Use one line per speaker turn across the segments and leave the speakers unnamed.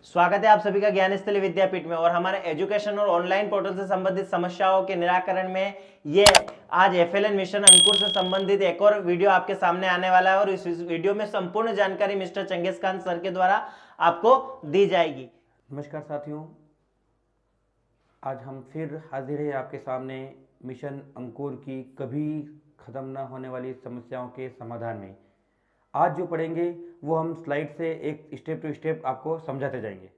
स्वागत है आप सभी का ज्ञानस्थली विद्यापीठ में और हमारे एजुकेशन और ऑनलाइन पोर्टल से संबंधित समस्याओं के निराकरण में ये आज एफएलएन मिशन अंकुर से संबंधित एक और वीडियो आपके सामने आने वाला है और इस वीडियो में संपूर्ण जानकारी मिस्टर चंगेज खान सर के द्वारा आपको दी जाएगी।
नमस्कार साथियों, आज हम फिर हाजिर हैं आपके सामने मिशन अंकुर की कभी ख़त्म न होने वाली समस्याओं के समाधान में। आज जो पढ़ेंगे वो हम स्लाइड से एक स्टेप टू स्टेप आपको समझाते जाएंगे।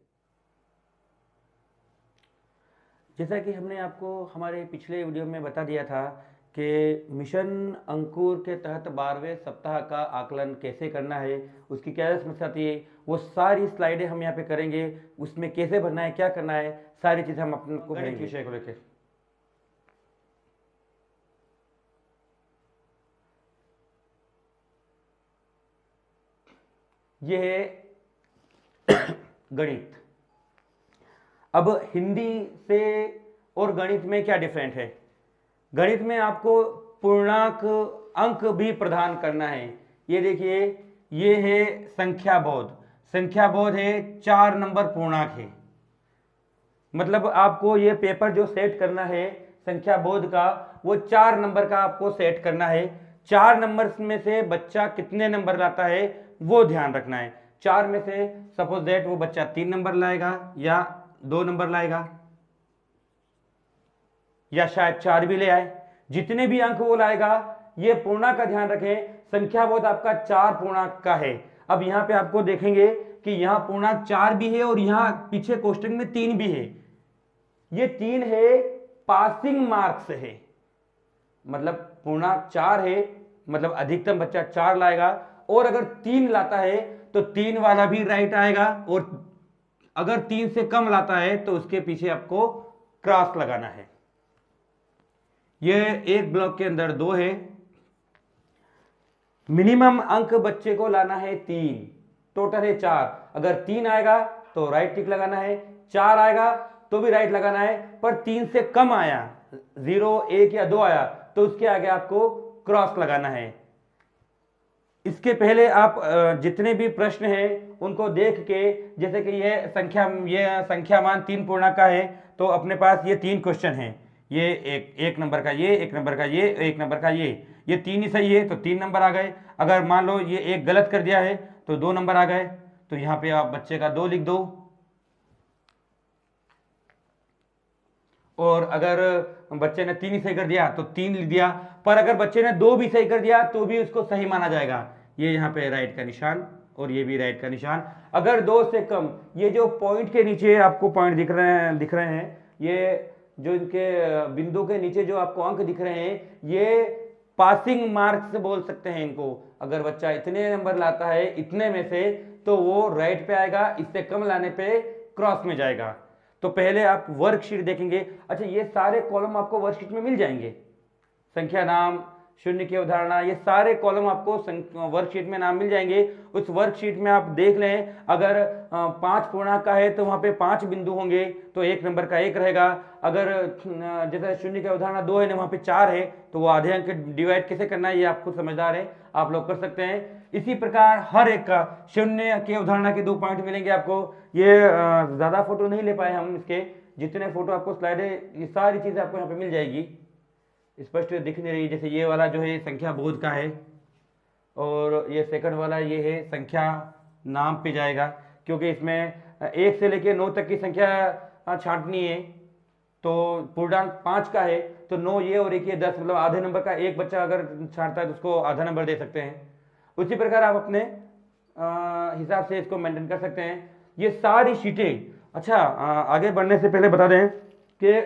जैसा कि हमने आपको हमारे पिछले वीडियो में बता दिया था कि मिशन अंकुर के तहत 12वें सप्ताह का आकलन कैसे करना है, उसकी क्या समस्या थी, वो सारी स्लाइडें हम यहाँ पे करेंगे। उसमें कैसे भरना है, क्या करना है, सारी चीज़ें हम अपने को गणित विषय को लेकर। ये है गणित। अब हिंदी से और गणित में क्या डिफरेंट है? गणित में आपको पूर्णांक अंक भी प्रदान करना है। ये देखिए, ये है संख्या बोध। संख्या बोध है 4 नंबर पूर्णांक है। मतलब आपको ये पेपर जो सेट करना है संख्या बोध का, वो 4 नंबर का आपको सेट करना है। 4 नंबर में से बच्चा कितने नंबर लाता है वो ध्यान रखना है। 4 में से सपोज दैट वो बच्चा 3 नंबर लाएगा या 2 नंबर लाएगा या शायद 4 भी ले आए। जितने भी अंक वो लाएगा, ये पूर्णांक का ध्यान रखें। संख्या बोध आपका 4 पूर्णांक का है। अब यहां पे आपको देखेंगे कि यहां पूर्णांक 4 भी है और यहां पीछे कोष्टक में 3 भी है। ये 3 है पासिंग मार्क्स है, मतलब पूर्णांक 4 है, मतलब अधिकतम बच्चा 4 लाएगा। और अगर 3 लाता है तो 3 वाला भी राइट आएगा, और अगर 3 से कम लाता है तो उसके पीछे आपको क्रॉस लगाना है। ये एक ब्लॉक के अंदर 2 है। मिनिमम अंक बच्चे को लाना है 3, टोटल है 4। अगर 3 आएगा तो राइट टिक लगाना है, 4 आएगा तो भी राइट लगाना है। पर 3 से कम आया, 0, 1 या 2 आया तो उसके आगे आपको क्रॉस लगाना है। इसके पहले आप जितने भी प्रश्न हैं उनको देख के, जैसे कि ये संख्या मान 3 पूर्णांक का है, तो अपने पास ये 3 क्वेश्चन हैं। ये एक नंबर का, ये एक नंबर का, ये एक नंबर का, ये 3 ही सही है तो 3 नंबर आ गए। अगर मान लो ये एक गलत कर दिया है तो 2 नंबर आ गए। तो यहाँ पे आप बच्चे का 2 लिख दो। और अगर बच्चे ने 3 ही सही कर दिया तो 3 लिख दिया। पर अगर बच्चे ने 2 भी सही कर दिया तो भी उसको सही माना जाएगा। ये यहाँ पे राइट का निशान और ये भी राइट का निशान। अगर 2 से कम, ये जो पॉइंट के नीचे आपको पॉइंट दिख रहे हैं, ये जो इनके बिंदु के नीचे जो आपको अंक दिख रहे हैं, ये पासिंग मार्क्स बोल सकते हैं इनको। अगर बच्चा इतने नंबर लाता है इतने में से तो वो राइट पे आएगा, इससे कम लाने पे क्रॉस में जाएगा। तो पहले आप वर्कशीट देखेंगे। अच्छा, ये सारे कॉलम आपको वर्कशीट में मिल जाएंगे। संख्या नाम, शून्य की अवधारणा, ये सारे कॉलम आपको वर्कशीट में नाम मिल जाएंगे। उस वर्कशीट में आप देख लें, अगर 5 पूर्णांक का है तो वहां पे 5 बिंदु होंगे तो 1 नंबर का 1 रहेगा। अगर जैसे शून्य की अवधारणा 2 है ना, वहां पे 4 है, तो वो आधे अंक डिवाइड कैसे करना है ये आप खुद समझदार है, आप लोग कर सकते हैं। इसी प्रकार हर एक का शून्य की अवधारणा के 2 पॉइंट मिलेंगे आपको। ये ज्यादा फोटो नहीं ले पाए हम इसके, जितने फोटो आपको स्लाइड है ये सारी चीजें आपको यहाँ पे मिल जाएगी। स्पष्ट दिख नहीं रही, जैसे ये वाला जो है संख्या बोध का है और ये सेकंड वाला ये है संख्या नाम पे जाएगा, क्योंकि इसमें 1 से लेके 9 तक की संख्या छांटनी है। तो पूर्णांक 5 का है तो 9 ये और 1 ये 10, मतलब आधे नंबर का एक बच्चा अगर छांटता है तो उसको आधा नंबर दे सकते हैं। उसी प्रकार आप अपने हिसाब से इसको मेंटेन कर सकते हैं। ये सारी शीटें, अच्छा आगे बढ़ने से पहले बता दें कि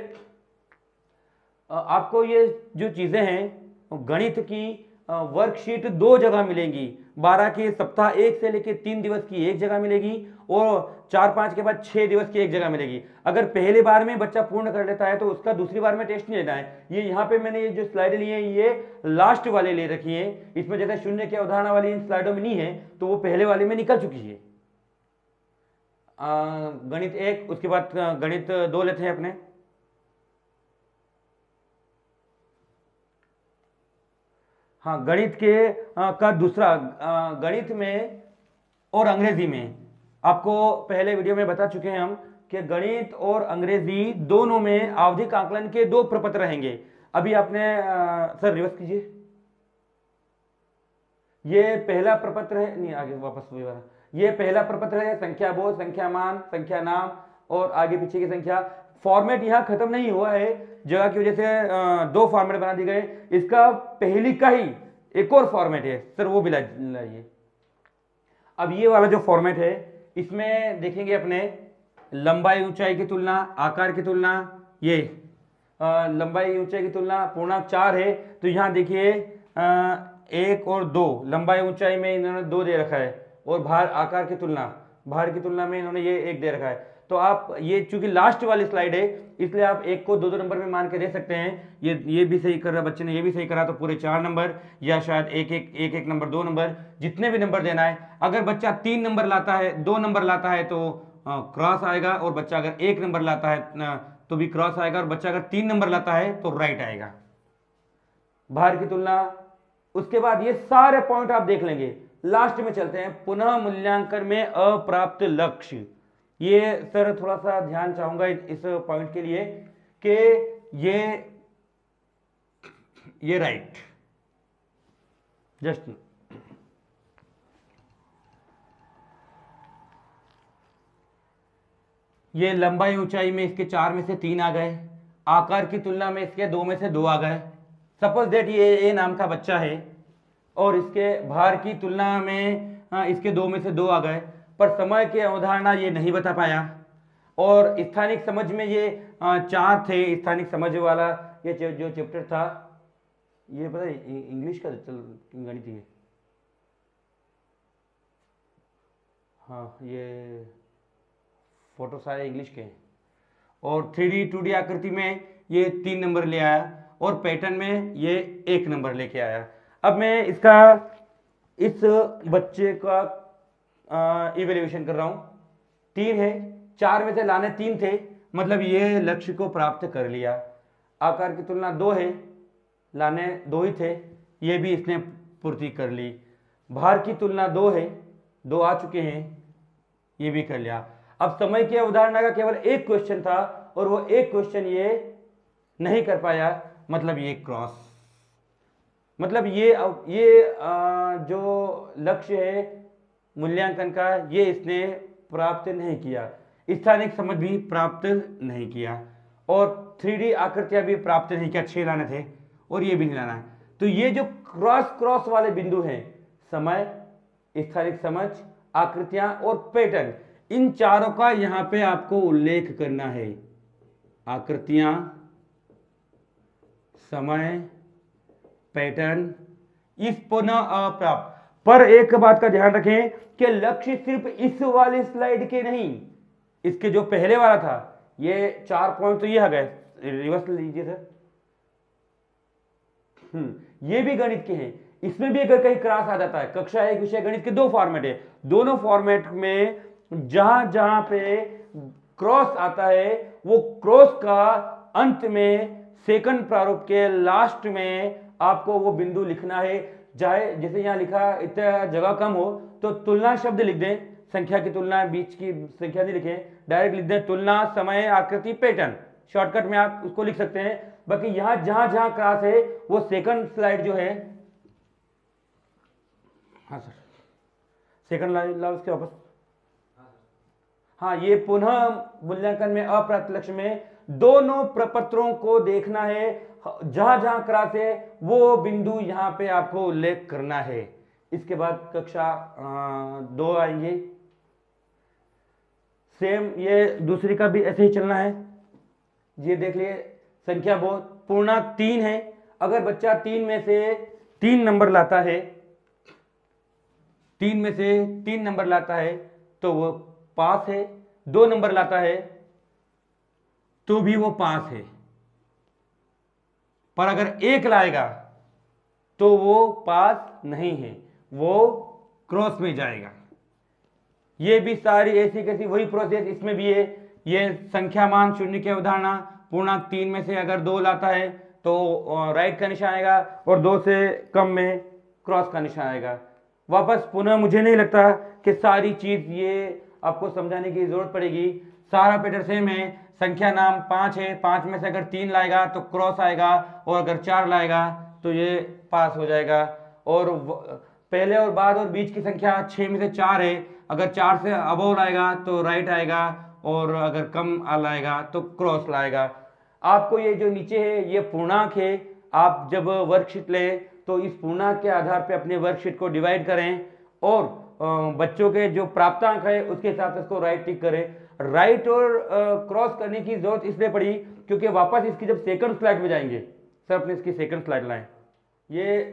आपको ये जो चीजें हैं गणित की वर्कशीट 2 जगह मिलेंगी। 12 के सप्ताह 1 से लेकर 3 दिवस की एक जगह मिलेगी और 4-5 के बाद 6 दिवस की एक जगह मिलेगी। अगर पहले बार में बच्चा पूर्ण कर लेता है तो उसका दूसरी बार में टेस्ट नहीं लेना है। ये यहाँ पे मैंने ये जो स्लाइड ली है ये लास्ट वाले ले रखी है। इसमें जैसे शून्य की अवधारणा वाली इन स्लाइडों में नहीं है तो वो पहले वाले में निकल चुकी है। गणित 1, उसके बाद गणित 2 लेते हैं अपने। हाँ, गणित के का दूसरा, गणित में और अंग्रेजी में आपको पहले वीडियो में बता चुके हैं हम कि गणित और अंग्रेजी दोनों में आवधिक आकलन के 2 प्रपत्र रहेंगे। अभी आपने सर रिवर्स कीजिए, ये पहला प्रपत्र है, नहीं आगे वापस वही वाला, ये पहला प्रपत्र है, संख्या बोध, संख्या मान, संख्या नाम और आगे पीछे की संख्या। फॉर्मेट यहाँ खत्म नहीं हुआ है, जगह की वजह से 2 फॉर्मेट बना दिए गए। इसका पहली का ही एक और फॉर्मेट है सर, वो भी लाइए। अब ये वाला जो फॉर्मेट है इसमें देखेंगे अपने लंबाई ऊंचाई की तुलना, आकार की तुलना, ये लंबाई ऊंचाई की तुलना पूर्णांक 4 है, तो यहाँ देखिए 1 और 2, लंबाई ऊंचाई में इन्होंने 2 दे रखा है, और भार आकार की तुलना, भार की तुलना में इन्होंने ये 1 दे रखा है। तो आप ये चूंकि लास्ट वाली स्लाइड है इसलिए आप 1 को 2-2 नंबर में मान के दे सकते हैं। ये भी सही कर रहा बच्चे ने, ये भी सही करा, तो पूरे 4 नंबर, या शायद 1-1 नंबर, 2 नंबर, जितने भी नंबर देना है। अगर बच्चा 3 नंबर लाता है, 2 नंबर लाता है तो क्रॉस आएगा, और बच्चा अगर 1 नंबर लाता है तो भी क्रॉस आएगा, और बच्चा अगर 3 नंबर लाता है तो राइट आएगा। भार की तुलना, उसके बाद ये सारे पॉइंट आप देख लेंगे। लास्ट में चलते हैं पुनः मूल्यांकन में अप्राप्त लक्ष्य। ये सर थोड़ा सा ध्यान चाहूंगा इस पॉइंट के लिए कि ये राइट, जस्ट ये लंबाई ऊंचाई में इसके 4 में से 3 आ गए, आकार की तुलना में इसके 2 में से 2 आ गए। सपोज दैट ये ए नाम का बच्चा है और इसके भार की तुलना में इसके 2 में से 2 आ गए, पर समय की अवधारणा ये नहीं बता पाया। और स्थानिक समझ में ये 4 थे, स्थानिक समझ वाला ये जो चैप्टर था, ये पता है इंग्लिश का गणित है। हाँ, ये फोटो सारे इंग्लिश के हैं। और 3D 2D आकृति में ये 3 नंबर ले आया, और पैटर्न में ये 1 नंबर लेके आया। अब मैं इस बच्चे का इवेल्युएशन कर रहा हूं। 3 है, 4 में से लाने 3 थे, मतलब ये लक्ष्य को प्राप्त कर लिया। आकार की तुलना 2 है, लाने 2 ही थे, ये भी इसने पूर्ति कर ली। भार की तुलना 2 है, 2 आ चुके हैं, ये भी कर लिया। अब समय की अवधारणा का केवल एक क्वेश्चन था, और वो एक क्वेश्चन ये नहीं कर पाया, मतलब ये क्रॉस, मतलब ये जो लक्ष्य है मूल्यांकन का, ये इसने प्राप्त नहीं किया। स्थानिक समझ भी प्राप्त नहीं किया, और 3D आकृतियां भी प्राप्त नहीं किया, 6 लाने थे और ये भी नहीं लाना है। तो ये जो क्रॉस वाले बिंदु हैं, समय, स्थानिक समझ, आकृतियां और पैटर्न, इन चारों का यहां पे आपको उल्लेख करना है। आकृतियां, समय, पैटर्न, इस पुनः अप्राप्त। पर एक बात का ध्यान रखें कि लक्ष्य सिर्फ इस वाली स्लाइड के नहीं, इसके जो पहले वाला था, ये 4 पॉइंट तो ये आ गए, रिवर्स लीजिए सर। ये भी गणित के हैं, इसमें भी अगर कहीं क्रॉस आ जाता है, कक्षा 1 विषय गणित के 2 फॉर्मेट है, दोनों फॉर्मेट में जहां जहां पे क्रॉस आता है, वो क्रॉस का अंत में सेकंड प्रारूप के लास्ट में आपको वो बिंदु लिखना है। चाहे जैसे यहां लिखा, इतना जगह कम हो तो तुलना शब्द लिख दें, संख्या की तुलना, बीच की संख्या नहीं लिखें, डायरेक्ट लिख दें तुलना, समय, आकृति, पैटर्न। शॉर्टकट में आप उसको लिख सकते हैं। बाकी यहां जहां जहां क्रॉस है, वो सेकंड स्लाइड जो है, हाँ सर, सेकंड लाइन ला उसके वापस। हाँ, ये पुनः मूल्यांकन में अप्राप्त लक्ष्य में दोनों प्रपत्रों को देखना है, जहां जहां क्रॉस है वो बिंदु यहां पे आपको उल्लेख करना है। इसके बाद कक्षा 2 आएंगे, सेम ये दूसरी का भी ऐसे ही चलना है। ये देख लिए, संख्या बहुत पूर्णांक 3 है, अगर बच्चा 3 में से 3 नंबर लाता है, 3 में से 3 नंबर लाता है तो वो पास है, 2 नंबर लाता है तो भी वो पास है, पर अगर 1 लाएगा तो वो पास नहीं है, वो क्रॉस में जाएगा। ये भी सारी ऐसी कैसी वही प्रोसेस इसमें भी है। ये संख्या मान शून्य की अवधारणा, पूर्णांक 3 में से अगर 2 लाता है तो राइट का निशान आएगा, और 2 से कम में क्रॉस का निशान आएगा। वापस पुनः मुझे नहीं लगता कि सारी चीज ये आपको समझाने की जरूरत पड़ेगी। सारा पैटर्न सेम है, संख्या नाम 5 है, 5 में से अगर 3 लाएगा तो क्रॉस आएगा, और अगर 4 लाएगा तो ये पास हो जाएगा। और पहले और बाद और बीच की संख्या 6 में से 4 है, अगर 4 से अबव लाएगा तो राइट आएगा, और अगर कम लाएगा तो क्रॉस लाएगा। आपको ये जो नीचे है ये पूर्णांक है। आप जब वर्कशीट ले तो इस पूर्णांक के आधार पे अपने वर्कशीट को डिवाइड करें, और बच्चों के जो प्राप्तांक है उसके हिसाब से इसको राइट टिक करें। राइट और क्रॉस करने की जरूरत इसलिए पड़ी क्योंकि वापस इसकी जब सेकंड स्लाइड में जाएंगे, सर अपने इसकी सेकंड स्लाइड लाएं, ये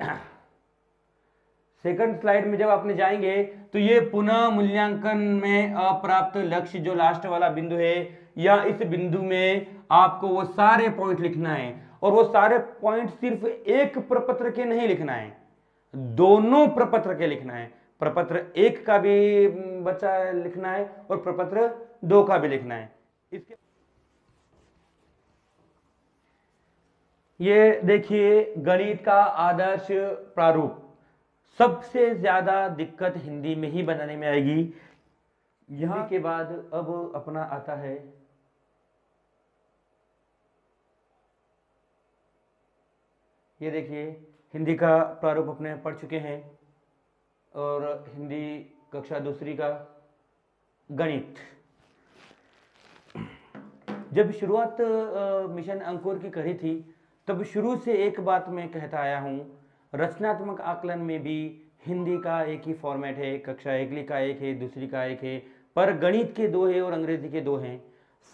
सेकंड स्लाइड में जब आपने जाएंगे तो ये पुनः मूल्यांकन में अप्राप्त लक्ष्य जो लास्ट वाला बिंदु है, या इस बिंदु में आपको वो सारे पॉइंट लिखना है, और वो सारे पॉइंट सिर्फ एक प्रपत्र के नहीं लिखना है, दोनों प्रपत्र के लिखना है। प्रपत्र 1 का भी बच्चा लिखना है और प्रपत्र 2 का भी लिखना है। इसके ये देखिए गणित का आदर्श प्रारूप। सबसे ज्यादा दिक्कत हिंदी में ही बनाने में आएगी। यहां के बाद अब अपना आता है ये देखिए हिंदी का प्रारूप अपने पढ़ चुके हैं, और हिंदी कक्षा दूसरी का गणित। जब शुरुआत मिशन अंकुर की करी थी तब शुरू से एक बात मैं कहता आया हूं, रचनात्मक आकलन में भी हिंदी का एक ही फॉर्मेट है, कक्षा 1 का एक है, दूसरी का एक है, पर गणित के 2 है और अंग्रेजी के 2 हैं।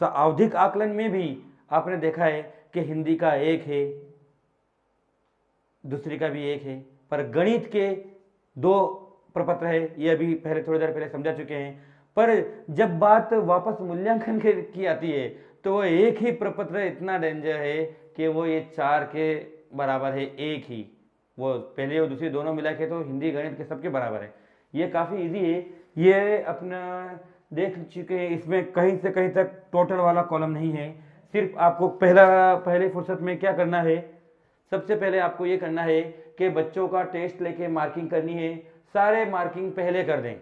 आवधिक आकलन में भी आपने देखा है कि हिंदी का 1 है, दूसरी का भी 1 है, पर गणित के 2 प्रपत्र है। ये अभी पहले थोड़ी देर पहले समझा चुके हैं। पर जब बात वापस मूल्यांकन की आती है तो वो एक ही प्रपत्र इतना डेंजर है कि वो ये 4 के बराबर है, एक ही, वो पहले और दूसरी दोनों मिला के तो हिंदी गणित के सबके बराबर है। ये काफ़ी इजी है, ये अपना देख चुके हैं। इसमें कहीं से कहीं तक टोटल वाला कॉलम नहीं है। सिर्फ आपको पहले फुर्सत में क्या करना है, सबसे पहले आपको ये करना है कि बच्चों का टेस्ट लेके मार्किंग करनी है। सारे मार्किंग पहले कर दें।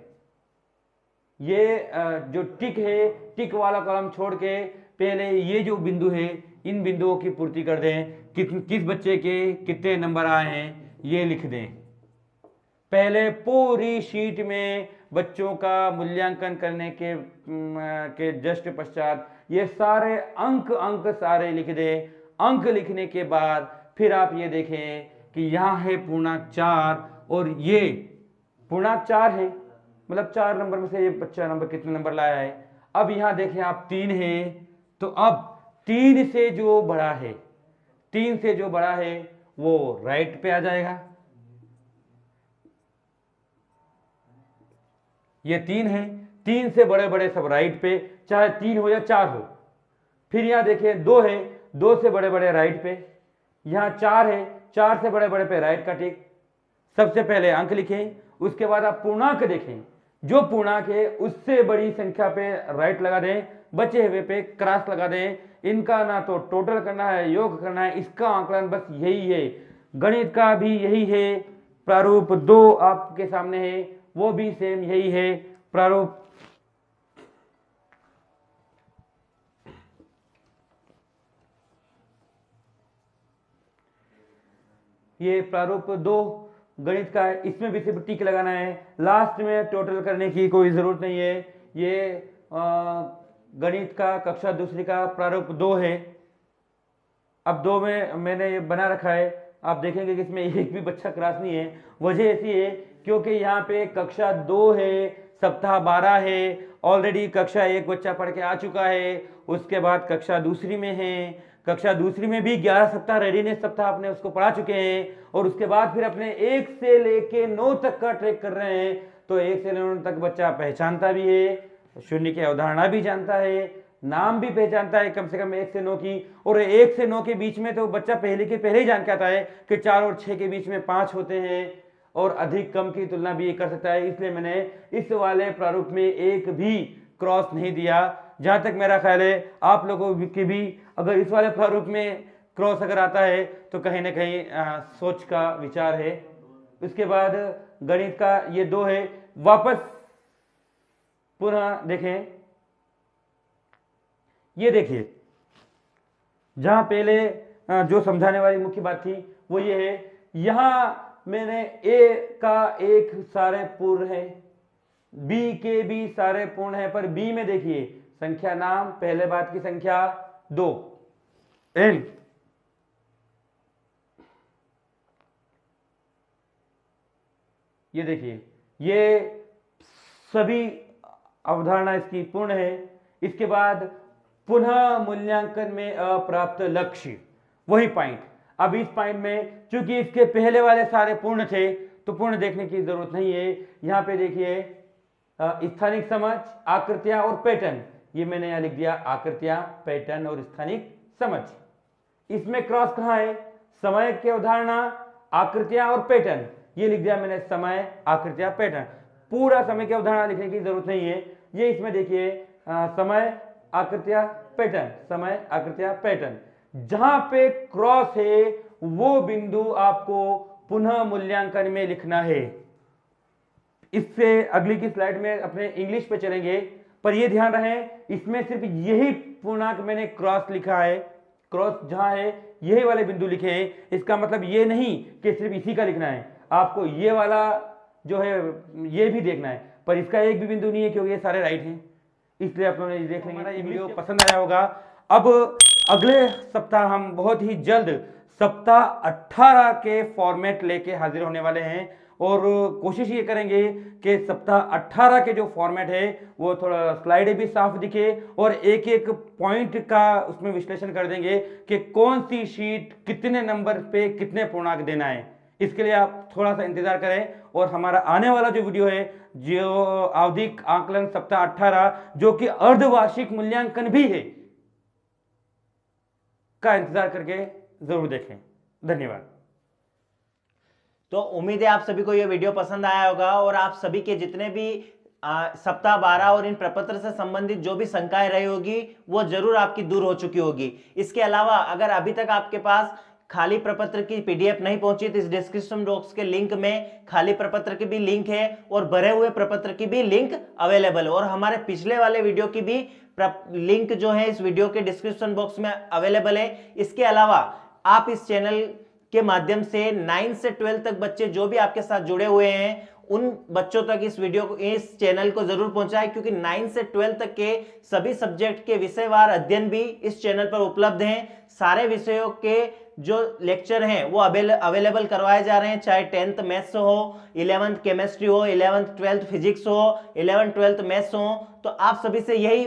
ये जो टिक है, टिक वाला कॉलम छोड़ के पहले ये जो बिंदु है इन बिंदुओं की पूर्ति कर दें। किस बच्चे के कितने नंबर आए हैं ये लिख दें। पहले पूरी शीट में बच्चों का मूल्यांकन करने के जस्ट पश्चात ये सारे अंक सारे लिख दें। अंक लिखने के बाद फिर आप ये देखें कि यहाँ है पूर्णांक 4, और ये पूर्णांक 4 है, मतलब 4 नंबर में से ये बच्चा नंबर कितने नंबर लाया है। अब यहाँ देखें आप 3 है, तो अब 3 से जो बड़ा है, 3 से जो बड़ा है वो राइट पे आ जाएगा। ये 3 है, 3 से बड़े बड़े सब राइट पे, चाहे 3 हो या 4 हो। फिर यहाँ देखें 2 है, 2 से बड़े बड़े राइट पे। यहाँ 4 है, 4 से बड़े बड़े पे राइट का टिक। सबसे पहले अंक लिखें, उसके बाद आप पूर्णांक देखें, जो पूर्णांक है उससे बड़ी संख्या पे राइट लगा दें, बचे हुए पे क्रॉस लगा दें। इनका ना तो टोटल करना है, योग करना है, इसका आंकलन बस यही है। गणित का भी यही है। प्रारूप 2 आपके सामने है, वो भी सेम यही है। प्रारूप ये प्रारूप 2 गणित का है, इसमें भी सिर्फ टिक लगाना है। लास्ट में टोटल करने की कोई जरूरत नहीं है। ये गणित का कक्षा दूसरी का प्रारूप 2 है। अब 2 में मैंने ये बना रखा है, आप देखेंगे कि इसमें एक भी बच्चा क्रॉस नहीं है। वजह ऐसी है क्योंकि यहाँ पे कक्षा 2 है, सप्ताह 12 है, ऑलरेडी कक्षा 1 बच्चा पढ़ के आ चुका है, उसके बाद कक्षा दूसरी में है। कक्षा दूसरी में भी 11 सप्ताह रेडीनेस सप्ताह अपने उसको पढ़ा चुके हैं, और उसके बाद फिर अपने 1 से लेके 9 तक का ट्रैक कर रहे हैं। तो 1 से 9 तक बच्चा पहचानता भी है, शून्य की अवधारणा भी जानता है, नाम भी पहचानता है कम से कम 1 से 9 की। और 1 से 9 के बीच में तो बच्चा पहले के पहले ही जान के आता है कि 4 और 6 के बीच में 5 होते हैं, और अधिक कम की तुलना भी कर सकता है। इसलिए मैंने इस वाले प्रारूप में एक भी क्रॉस नहीं दिया। जहां तक मेरा ख्याल है आप लोगों की भी अगर इस वाले प्रारूप में क्रॉस अगर आता है तो कहीं ना कहीं सोच का विचार है। उसके बाद गणित का ये 2 है। वापस पुनः देखें, ये देखिए जहां पहले जो समझाने वाली मुख्य बात थी वो ये है, यहां मैंने ए का एक सारे पूर्ण है, बी के भी सारे पूर्ण है, पर बी में देखिए संख्या नाम पहले बात की संख्या 2 एन, ये देखिए ये सभी अवधारणा इसकी पूर्ण है। इसके बाद पुनः मूल्यांकन में अप्राप्त लक्ष्य, वही पॉइंट। अब इस पॉइंट में चूंकि इसके पहले वाले सारे पूर्ण थे तो पूर्ण देखने की जरूरत नहीं है। यहां पे देखिए स्थानिक समझ, आकृतियां और पैटर्न, ये मैंने यहां लिख दिया आकृतियां, पैटर्न और स्थानिक समझ। इसमें क्रॉस कहां है, समय की अवधारणा, आकृतियां और पैटर्न, ये लिख दिया मैंने समय, आकृतियां, पैटर्न। पूरा समय की अवधारणा लिखने की जरूरत नहीं है। ये इसमें देखिए समय, आकृतियां, पैटर्न, समय, आकृतियां, पैटर्न। जहां पे क्रॉस है वो बिंदु आपको पुनः मूल्यांकन में लिखना है। इससे अगली की स्लाइड में अपने इंग्लिश पे चलेंगे, पर ये ध्यान रहे इसमें सिर्फ यही पूर्णांक मैंने क्रॉस लिखा है, क्रॉस जहां है यही वाले बिंदु लिखे हैं। इसका मतलब ये नहीं कि सिर्फ इसी का लिखना है, आपको ये वाला जो है ये भी देखना है, पर इसका एक भी बिंदु नहीं है क्योंकि ये सारे राइट हैं, इसलिए आप लोगों ने देख लेंगे। हमारा ये वीडियो पसंद आया होगा। अब अगले सप्ताह हम बहुत ही जल्द सप्ताह 18 के फॉर्मेट लेके हाजिर होने वाले हैं और कोशिश ये करेंगे कि सप्ताह 18 के जो फॉर्मेट है वो थोड़ा स्लाइडें भी साफ दिखे और एक एक पॉइंट का उसमें विश्लेषण कर देंगे कि कौन सी शीट कितने नंबर पे कितने पूर्णांक देना है। इसके लिए आप थोड़ा सा इंतजार करें और हमारा आने वाला जो वीडियो है जो आवधिक आकलन सप्ताह 18 जो कि अर्धवार्षिक मूल्यांकन भी है का इंतजार करके जरूर देखें। धन्यवाद।
तो उम्मीद है आप सभी को यह वीडियो पसंद आया होगा और आप सभी के जितने भी सप्ताह 12 और इन प्रपत्र से संबंधित जो भी शंकाएं रही होगी वो जरूर आपकी दूर हो चुकी होगी। इसके अलावा अगर अभी तक आपके पास खाली प्रपत्र की पीडीएफ नहीं पहुंची तो इस डिस्क्रिप्शन बॉक्स के लिंक में खाली प्रपत्र की भी लिंक है और भरे हुए प्रपत्र की भी लिंक अवेलेबल है और हमारे पिछले वाले वीडियो की भी लिंक जो है इस वीडियो के डिस्क्रिप्शन बॉक्स में अवेलेबल है। इसके अलावा आप इस चैनल के माध्यम से 9 से 12 तक बच्चे जो भी आपके साथ जुड़े हुए हैं उन बच्चों तक इस वीडियो को, इस चैनल को जरूर पहुंचाएं क्योंकि 9 से 12 तक के सभी सब्जेक्ट के विषयवार अध्ययन भी इस चैनल पर उपलब्ध हैं। सारे विषयों के जो लेक्चर हैं वो अवेलेबल करवाए जा रहे हैं, चाहे 10th मैथ्स हो, 11th केमिस्ट्री हो, 11th 12th फिजिक्स हो, 11th 12th मैथ्स हो। तो आप सभी से यही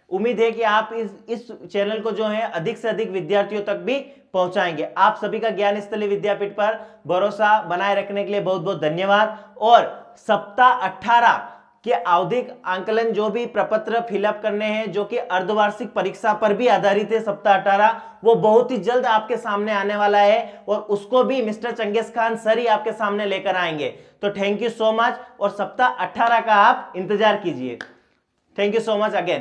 उम्मीद है कि आप इस चैनल को जो है अधिक से अधिक विद्यार्थियों तक भी पहुंचाएंगे। आप सभी का ज्ञान स्थली विद्यापीठ पर भरोसा बनाए रखने के लिए बहुत बहुत धन्यवाद। और सप्ताह 18 के आवधिक आंकलन जो भी प्रपत्र फिलअप करने हैं जो कि अर्धवार्षिक परीक्षा पर भी आधारित है, सप्ताह 18 वो बहुत ही जल्द आपके सामने आने वाला है और उसको भी मिस्टर चंगेज खान सर ही आपके सामने लेकर आएंगे। तो थैंक यू सो मच और सप्ताह 18 का आप इंतजार कीजिए। Thank you so much again.